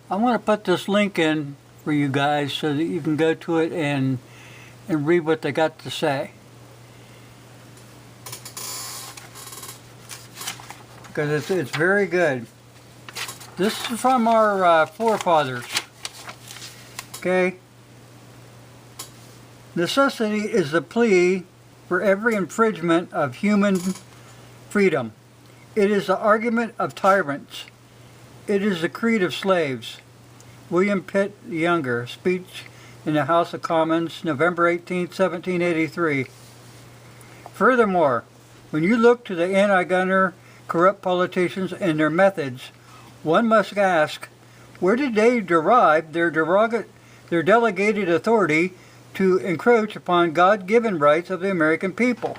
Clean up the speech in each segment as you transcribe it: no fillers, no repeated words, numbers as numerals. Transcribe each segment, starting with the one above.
I want to put this link in for you guys so that you can go to it and read what they got to say. Because it's very good. This is from our forefathers. Okay? Necessity is the plea for every infringement of human freedom. It is the argument of tyrants. It is the creed of slaves. William Pitt the Younger, speech in the House of Commons, November 18, 1783. Furthermore, when you look to the anti-gunner, corrupt politicians and their methods, one must ask, where did they derive their delegated authority to encroach upon God-given rights of the American people?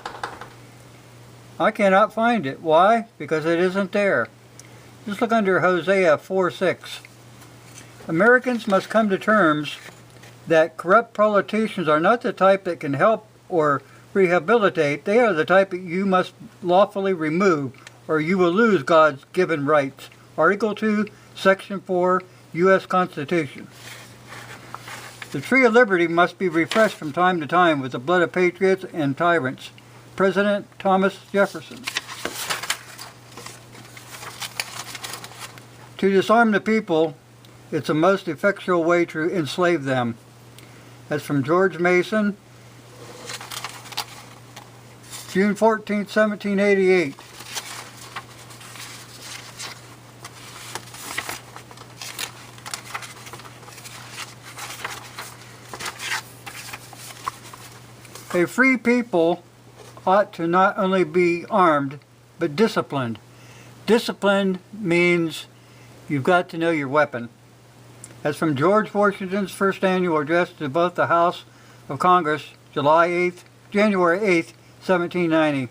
I cannot find it. Why? Because it isn't there. Just look under Hosea 4:6. Americans must come to terms that corrupt politicians are not the type that can help or rehabilitate. They are the type that you must lawfully remove, or you will lose God's given rights. Article 2, Section 4, U.S. Constitution. The tree of liberty must be refreshed from time to time with the blood of patriots and tyrants. President Thomas Jefferson. To disarm the people, it's the most effectual way to enslave them. That's from George Mason, June 14, 1788. A free people ought to not only be armed, but disciplined. Disciplined means you've got to know your weapon. That's from George Washington's first annual address to both the House of Congress, January 8, 1790.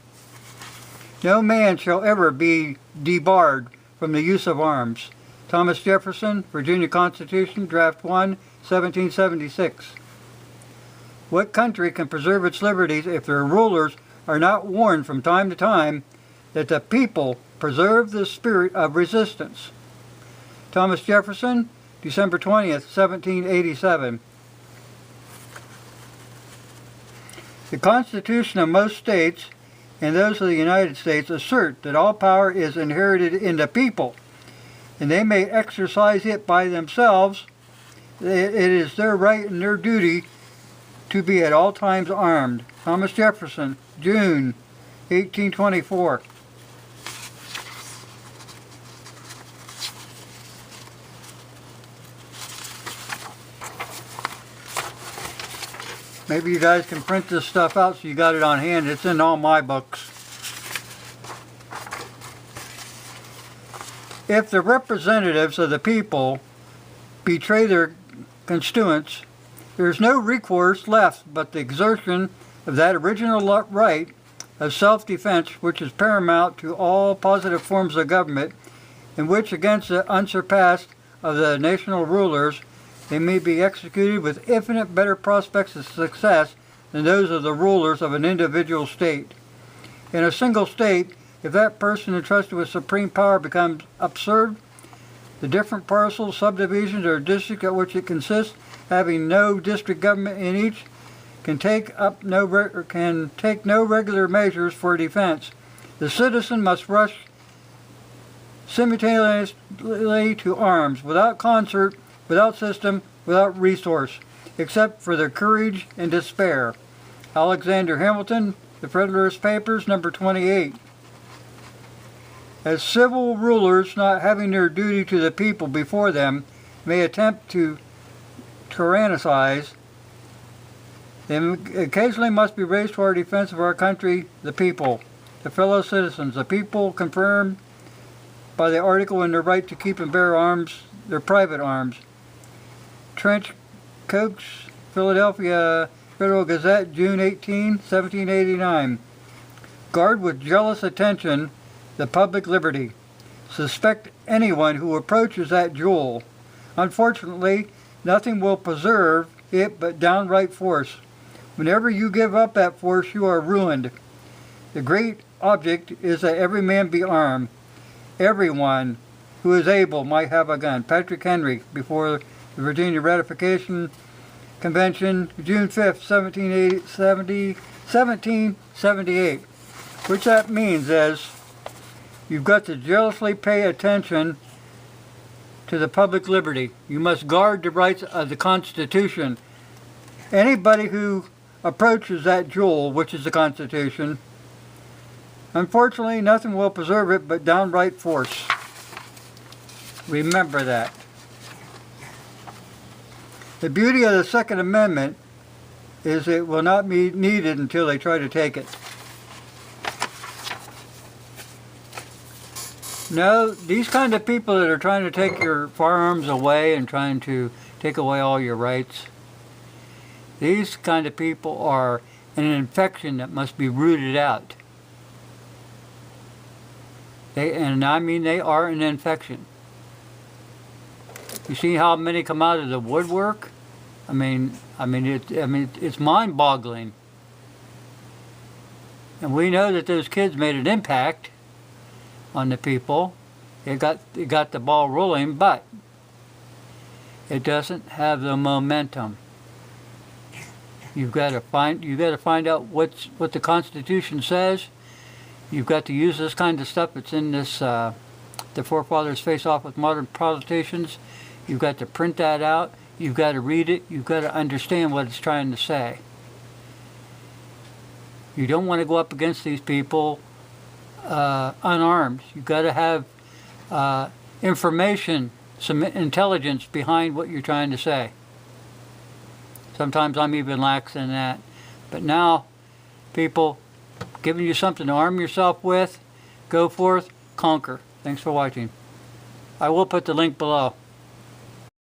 No man shall ever be debarred from the use of arms. Thomas Jefferson, Virginia Constitution, Draft 1, 1776. What country can preserve its liberties if their rulers are not warned from time to time that the people preserve the spirit of resistance? Thomas Jefferson, December 20th, 1787. The Constitution of most states and those of the United States assert that all power is inherited in the people, and they may exercise it by themselves. It is their right and their duty to be at all times armed. Thomas Jefferson, June 1824. Maybe you guys can print this stuff out so you got it on hand. It's in all my books. If the representatives of the people betray their constituents, there is no recourse left but the exertion of that original right of self-defense which is paramount to all positive forms of government, in which against the unsurpassed of the national rulers they may be executed with infinite better prospects of success than those of the rulers of an individual state. In a single state, if that person entrusted with supreme power becomes absurd, the different parcels, subdivisions, or districts at which it consists, having no district government in each, can take no regular measures for defense. The citizen must rush simultaneously to arms, without concert, without system, without resource, except for their courage and despair. Alexander Hamilton, The Federalist Papers, number 28. As civil rulers, not having their duty to the people before them, may attempt to tyrannize, they occasionally must be raised to our defense of our country, the people, the fellow citizens, the people confirmed by the article in their right to keep and bear arms, their private arms. Trench Coates, Philadelphia Federal Gazette, June 18, 1789. Guard with jealous attention the public liberty. Suspect anyone who approaches that jewel. Unfortunately, nothing will preserve it but downright force. Whenever you give up that force, you are ruined. The great object is that every man be armed. Everyone who is able might have a gun. Patrick Henry, before the Virginia Ratification Convention, June 5th, 1778. Which that means is you've got to jealously pay attention to the public liberty. You must guard the rights of the Constitution. Anybody who approaches that jewel, which is the Constitution, unfortunately nothing will preserve it but downright force. Remember that. The beauty of the Second Amendment is it will not be needed until they try to take it. No, these kind of people that are trying to take your firearms away and trying to take away all your rights, these kind of people are an infection that must be rooted out. And I mean they are an infection. You see how many come out of the woodwork? I mean it's mind-boggling. And we know that those kids made an impact on the people. It got the ball rolling, but it doesn't have the momentum. You've got to find out what the Constitution says. You've got to use this kind of stuff that's in this the Forefathers Face Off with Modern Politicians. You've got to print that out. You've got to read it. You've got to understand what it's trying to say. You don't want to go up against these people unarmed. You've got to have information, some intelligence behind what you're trying to say. Sometimes I'm even lax in that. But now, people, giving you something to arm yourself with, go forth, conquer. Thanks for watching. I will put the link below.